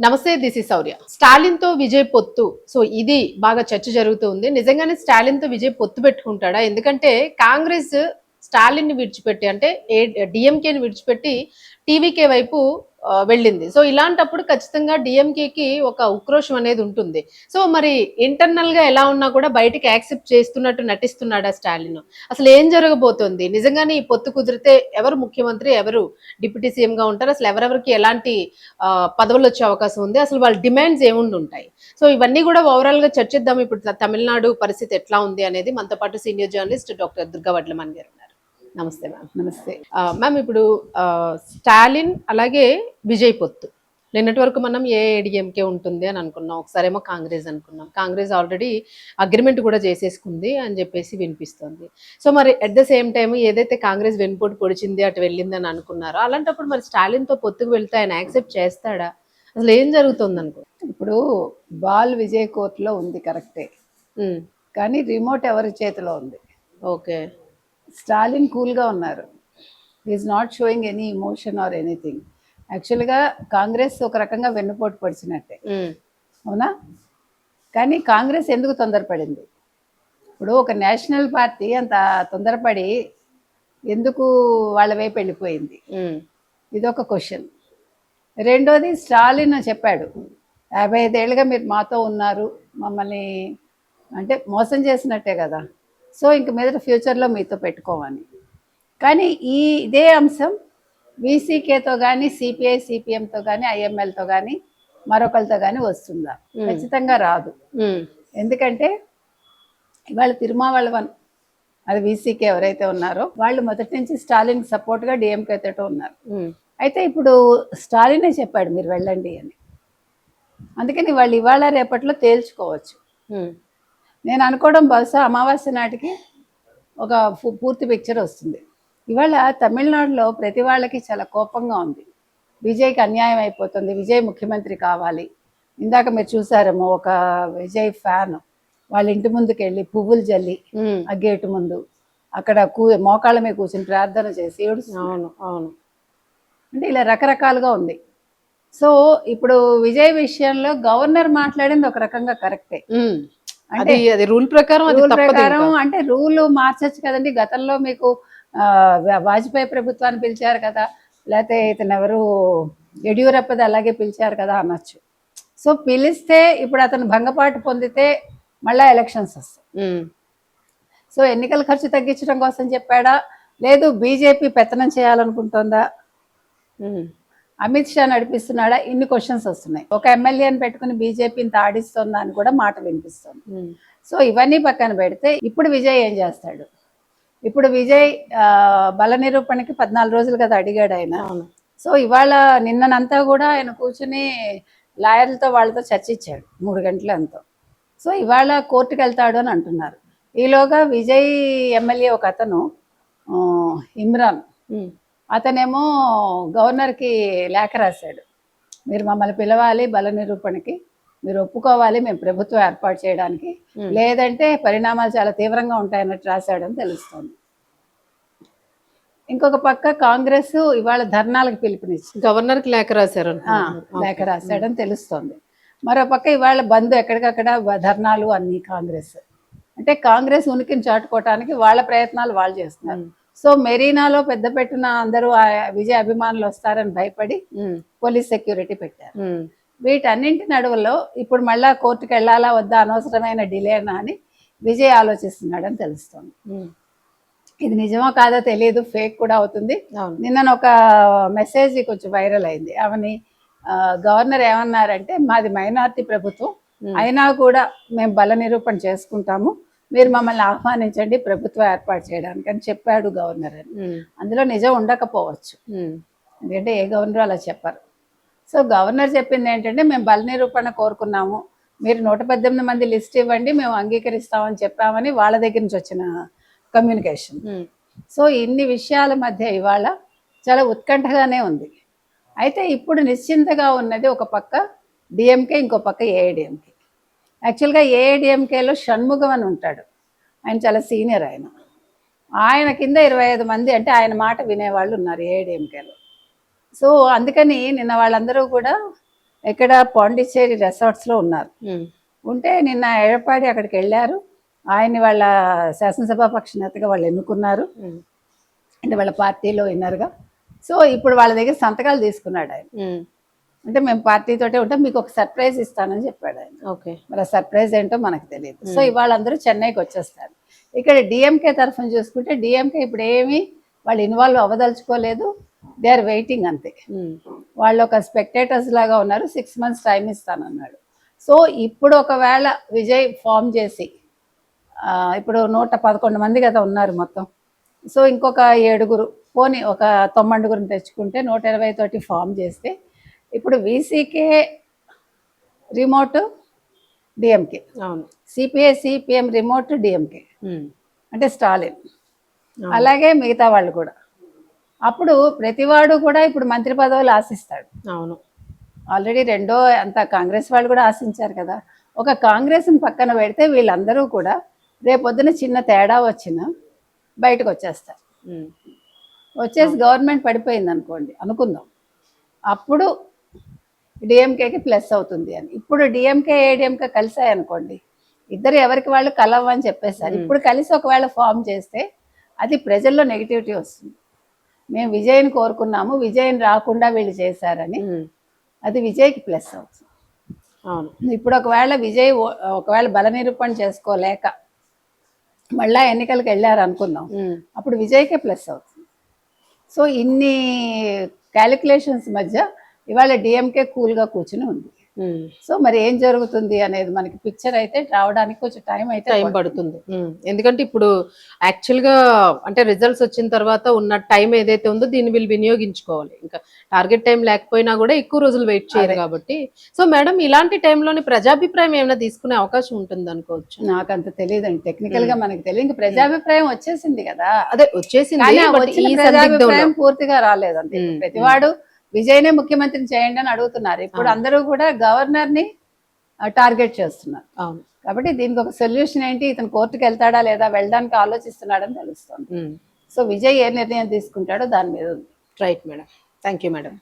నమస్తే, this is శౌర్య. స్టాలిన్ తో విజయ్ పొత్తు, సో ఇది బాగా చర్చ జరుగుతుంది. నిజంగానే స్టాలిన్ తో విజయ్ పొత్తు పెట్టుకుంటాడా? ఎందుకంటే కాంగ్రెస్ స్టాలిన్ ని విడిచిపెట్టి, అంటే డిఎంకేని విడిచిపెట్టి టీవీకే వైపు వెళ్ళింది. సో ఇలాంటప్పుడు ఖచ్చితంగా డిఎంకేకి ఒక ఉక్రోషం అనేది ఉంటుంది. సో మరి ఇంటర్నల్ గా ఎలా ఉన్నా కూడా బయటికి యాక్సెప్ట్ చేస్తున్నట్టు నటిస్తున్నాడా స్టాలిన్? అసలు ఏం జరగబోతోంది? నిజంగానే ఈ పొత్తు కుదిరితే ఎవరు ముఖ్యమంత్రి, ఎవరు డిప్యూటీ సీఎం గా ఉంటారు? అసలు ఎవరెవరికి ఎలాంటి పదవులు వచ్చే అవకాశం ఉంది? అసలు వాళ్ళ డిమాండ్స్ ఏముండి ఉంటాయి? సో ఇవన్నీ కూడా ఓవరాల్ గా చర్చిద్దాం. ఇప్పుడు తమిళనాడు పరిస్థితి ఎట్లా ఉంది అనేది మనతో పాటు సీనియర్ జర్నలిస్ట్ డాక్టర్ దుర్గా వడ్లమన్ గారు ఉన్నారు. నమస్తే మ్యామ్. నమస్తే మ్యామ్, ఇప్పుడు స్టాలిన్ అలాగే విజయ్ పొత్తు, నిన్నటి వరకు మనం ఏఐడిఎంకే ఉంటుంది అని అనుకున్నాం, ఒకసారేమో కాంగ్రెస్ అనుకున్నాం. కాంగ్రెస్ ఆల్రెడీ అగ్రిమెంట్ కూడా చేసేసుకుంది అని చెప్పేసి వినిపిస్తుంది. సో మరి అట్ ద సేమ్ టైం ఏదైతే కాంగ్రెస్ వెన్నుపోటు పొడిచింది, అటు వెళ్ళింది అని అనుకున్నారో, అలాంటప్పుడు మరి స్టాలిన్తో పొత్తుకు వెళ్తే ఆయన యాక్సెప్ట్ చేస్తాడా? అసలు ఏం జరుగుతుంది అనుకో. ఇప్పుడు బాల్ విజయ్ కోర్టులో ఉంది కరెక్టే, కానీ రిమోట్ ఎవరి చేతిలో ఉంది? ఓకే. స్టాలిన్ కూల్గా ఉన్నారు. Is not showing any emotion or anything. యాక్చువల్గా కాంగ్రెస్ ఒక రకంగా వెన్నుపోటు పొడిచినట్టే, అవునా? కానీ కాంగ్రెస్ ఎందుకు తొందరపడింది? ఇప్పుడు ఒక నేషనల్ పార్టీ అంత తొందరపడి ఎందుకు వాళ్ళ వైపు వెళ్ళిపోయింది? ఇదొక క్వశ్చన్. రెండోది, స్టాలిన్ చెప్పాడు 55 ఏళ్ళుగా మీరు మాతో ఉన్నారు, మమ్మల్ని అంటే మోసం చేసినట్టే కదా, సో ఇంక మీద ఫ్యూచర్లో మీతో పెట్టుకోమని. కానీ ఇదే అంశం వీసీకేతో కానీ, సిపిఐ సిపిఎంతో కానీ, ఐఎంఎల్తో కానీ, మరొకరితో కానీ వస్తుందా? ఖచ్చితంగా రాదు. ఎందుకంటే ఇవాళ తిరుమావళవన్, అది వీసీకే ఎవరైతే ఉన్నారో వాళ్ళు మొదటి నుంచి స్టాలిన్ సపోర్ట్గా డిఎంకేతో ఉన్నారు. అయితే ఇప్పుడు స్టాలినే చెప్పాడు మీరు వెళ్ళండి అని. అందుకని వాళ్ళు ఇవాళ రేపట్లో తేల్చుకోవచ్చు. నేను అనుకోవడం బహుశా అమావాస్య నాటికి ఒక పూర్తి పిక్చర్ వస్తుంది. ఇవాళ తమిళనాడులో ప్రతి వాళ్ళకి చాలా కోపంగా ఉంది. విజయ్కి అన్యాయం అయిపోతుంది, విజయ్ ముఖ్యమంత్రి కావాలి. ఇందాక మీరు చూసారేమో, ఒక విజయ్ ఫ్యాన్ వాళ్ళ ఇంటి ముందుకు వెళ్ళి పువ్వులు జల్లి ఆ గేటు ముందు అక్కడ మోకాళ్ళ మీద కూర్చొని ప్రార్థన చేసి అవును అవును, అంటే ఇలా రకరకాలుగా ఉంది. సో ఇప్పుడు విజయ్ విషయంలో గవర్నర్ మాట్లాడింది ఒక రకంగా కరెక్టే. అంటే అది రూల్ ప్రకారం, అంటే రూల్ మార్చచ్చు కదండి. గతంలో మీకు వాజ్పేయి ప్రభుత్వాన్ని పిలిచారు కదా, లేకపోతే ఇతను ఎవరు యడ్యూరప్పది అలాగే పిలిచారు కదా అనొచ్చు. సో పిలిస్తే ఇప్పుడు అతను భంగపాటు పొందితే మళ్ళీ ఎలక్షన్స్ వస్తాయి. సో ఎన్నికల ఖర్చు తగ్గించడం కోసం చెప్పాడా, లేదు బీజేపీ పెత్తనం చేయాలనుకుంటుందా, అమిత్ షా నడిపిస్తున్నాడా? ఇన్ని క్వశ్చన్స్ వస్తున్నాయి. ఒక ఎమ్మెల్యేని పెట్టుకుని బీజేపీని తాడిస్తుందా అని కూడా మాట వినిపిస్తుంది. సో ఇవన్నీ పక్కన పెడితే ఇప్పుడు విజయ్ ఏం చేస్తాడు? ఇప్పుడు విజయ్ బల నిరూపణకి 14 రోజులు కదా అడిగాడు ఆయన. సో ఇవాళ నిన్నంతా కూడా ఆయన కూర్చుని లాయర్లతో వాళ్ళతో చర్చించాడు 3 గంటలు ఎంతో. సో ఇవాళ కోర్టుకు వెళ్తాడు అని అంటున్నారు. ఈలోగా విజయ్ ఎమ్మెల్యే ఒక అతను ఇమ్రాన్, అతనేమో గవర్నర్కి లేఖ రాశాడు, మీరు మమ్మల్ని పిలవాలి బల నిరూపణకి, మీరు ఒప్పుకోవాలి మేము ప్రభుత్వం ఏర్పాటు చేయడానికి, లేదంటే పరిణామాలు చాలా తీవ్రంగా ఉంటాయన్నట్టు రాశాడని తెలుస్తుంది. ఇంకొక పక్క కాంగ్రెస్ ఇవాళ ధర్నాలకు పిలుపునిచ్చి గవర్నర్కి లేఖ రాశాడని తెలుస్తోంది. మరో పక్క ఇవాళ బంద్ ఎక్కడికక్కడ ధర్నాలు అన్ని. కాంగ్రెస్ ఉనికిని చాటుకోవటానికి వాళ్ళ ప్రయత్నాలు వాళ్ళు చేస్తున్నారు. సో మెరీనాలో పెద్ద పెట్టిన అందరూ విజయ్ అభిమానులు వస్తారని భయపడి పోలీస్ సెక్యూరిటీ పెట్టారు. వీటన్నింటి నడువులో ఇప్పుడు మళ్ళా కోర్టుకు వెళ్ళాలా వద్దా, అనవసరమైన డిలేనా అని విజయ్ ఆలోచిస్తున్నాడని తెలుస్తోంది. ఇది నిజమో కాదో తెలియదు, ఫేక్ కూడా అవుతుంది. నిన్న ఒక మెసేజ్ కొంచెం వైరల్ అయింది. అవని గవర్నర్ ఏమన్నారంటే, మాది మైనారిటీ ప్రభుత్వం అయినా కూడా మేము బల నిరూపణ చేసుకుంటాము, మీరు మమ్మల్ని ఆహ్వానించండి ప్రభుత్వం ఏర్పాటు చేయడానికి అని చెప్పాడు గవర్నర్ అని. అందులో నిజం ఉండకపోవచ్చు, ఎందుకంటే ఏ గవర్నర్ అలా చెప్పారు. సో గవర్నర్ చెప్పింది ఏంటంటే, మేము బల నిరూపణ కోరుకున్నాము, మీరు 118 మంది లిస్ట్ ఇవ్వండి, మేము అంగీకరిస్తామని చెప్పామని వాళ్ళ దగ్గర నుంచి వచ్చిన కమ్యూనికేషన్. సో ఇన్ని విషయాల మధ్య ఇవాళ చాలా ఉత్కంఠగానే ఉంది. అయితే ఇప్పుడు నిశ్చింతగా ఉన్నది ఒక పక్క డిఎంకే, ఇంకో పక్క ఏఐడిఎంకే. యాక్చువల్గా ఏఐడిఎంకేలో షణ్ముగం అని ఉంటాడు, ఆయన చాలా సీనియర్. ఆయన కింద 25 మంది అంటే ఆయన మాట వినేవాళ్ళు ఉన్నారు ఏఐడిఎంకేలో. సో అందుకని నిన్న వాళ్ళందరూ కూడా ఇక్కడ పాండిచ్చేరి రెసార్ట్స్లో ఉన్నారు. ఉంటే నిన్న ఎడప్పాడి అక్కడికి వెళ్ళారు. ఆయన్ని వాళ్ళ శాసనసభాపక్ష నేతగా వాళ్ళు ఎన్నుకున్నారు, అంటే వాళ్ళ పార్టీలో విన్నర్గా. సో ఇప్పుడు వాళ్ళ దగ్గర సంతకాలు తీసుకున్నాడు ఆయన. అంటే మేము పార్టీతోటే ఉంటాం, మీకు ఒక సర్ప్రైజ్ ఇస్తానని చెప్పాడు ఆయన. ఓకే, మరి ఆ సర్ప్రైజ్ ఏంటో మనకు తెలియదు. సో ఇవాళ అందరూ చెన్నైకి వచ్చేస్తారు. ఇక్కడ డిఎంకే తరఫున చూసుకుంటే డిఎంకే ఇప్పుడు ఏమీ వాళ్ళు ఇన్వాల్వ్ అవ్వదలుచుకోలేదు. దే ఆర్ వెయిటింగ్ అంతే. వాళ్ళు ఒక స్పెక్టేటర్స్ లాగా ఉన్నారు. 6 months టైం ఇస్తానన్నాడు. సో ఇప్పుడు ఒకవేళ విజయ్ ఫామ్ చేసి ఇప్పుడు 111 మంది కదా ఉన్నారు మొత్తం. సో ఇంకొక 7 పోనీ ఒక 9 తెచ్చుకుంటే 120 తోటి ఫామ్ చేస్తే ఇప్పుడు VCK remote DMK, CPI CPM remote DMK అంటే స్టాలిన్, అలాగే మిగతా వాళ్ళు కూడా. అప్పుడు ప్రతివాడు కూడా ఇప్పుడు మంత్రి పదవులు ఆశిస్తాడు. అవును, ఆల్రెడీ రెండో అంతా కాంగ్రెస్ వాళ్ళు కూడా ఆశించారు కదా. ఒక కాంగ్రెస్ని పక్కన పెడితే వీళ్ళందరూ కూడా రేపొద్దున చిన్న తేడా వచ్చినా బయటకు వచ్చేస్తారు. వచ్చేసి గవర్నమెంట్ పడిపోయింది అనుకోండి, అనుకుందాం, అప్పుడు డిఎంకేకి ప్లస్ అవుతుంది అని. ఇప్పుడు డిఎంకే ఏడిఎంకే కలిసాయి అనుకోండి, ఇద్దరు ఎవరికి వాళ్ళు కలవని చెప్పేశారు. ఇప్పుడు కలిసి ఒకవేళ ఫామ్ చేస్తే అది ప్రజల్లో నెగిటివిటీ వస్తుంది. మేము విజయ్ని కోరుకున్నాము, విజయ్ని రాకుండా వీళ్ళు చేశారని, అది విజయ్కి ప్లస్ అవుతుంది. అవును, ఇప్పుడు ఒకవేళ విజయ్ ఒకవేళ బల నిరూపణ చేసుకోలేక మళ్ళా ఎన్నికలకు వెళ్ళారు అనుకుందాం, అప్పుడు విజయ్కే ప్లస్ అవుతుంది. సో ఇన్ని క్యాలిక్యులేషన్స్ మధ్య ఇవాళ డిఎంకే కూల్గా కూర్చుని ఉంది. సో మరి ఏం జరుగుతుంది అనేది మనకి పిక్చర్ అయితే రావడానికి కొంచెం టైం పడుతుంది. ఎందుకంటే ఇప్పుడు యాక్చువల్ గా అంటే రిజల్ట్స్ వచ్చిన తర్వాత ఉన్న టైం ఏదైతే ఉందో దీన్ని వీళ్ళు వినియోగించుకోవాలి. ఇంకా టార్గెట్ టైం లేకపోయినా కూడా ఎక్కువ రోజులు వెయిట్ చేయరు కాబట్టి. సో మేడం, ఇలాంటి టైంలోని ప్రజాభిప్రాయం ఏమైనా తీసుకునే అవకాశం ఉంటుంది అనుకోవచ్చు? నాకు అంత తెలియదండి, టెక్నికల్ గా మనకి తెలియదు. ఇంకా ప్రజాభిప్రాయం వచ్చేసింది కదా, అదే వచ్చేసింది, ప్రజాభిప్రాయం పూర్తిగా రాలేదు అంతే. ప్రతివాడు విజయ్నే ముఖ్యమంత్రిని చేయండి అని అడుగుతున్నారు. ఇప్పుడు అందరూ కూడా గవర్నర్ ని టార్గెట్ చేస్తున్నారు. కాబట్టి దీనికి ఒక సొల్యూషన్ ఏంటి, ఇతను కోర్టుకు వెళ్తాడా లేదా, వెళ్ళడానికి ఆలోచిస్తున్నాడని తెలుస్తుంది. సో విజయ్ ఏ నిర్ణయం తీసుకుంటాడో దాని మీద ఉంది. Right madam, thank you madam.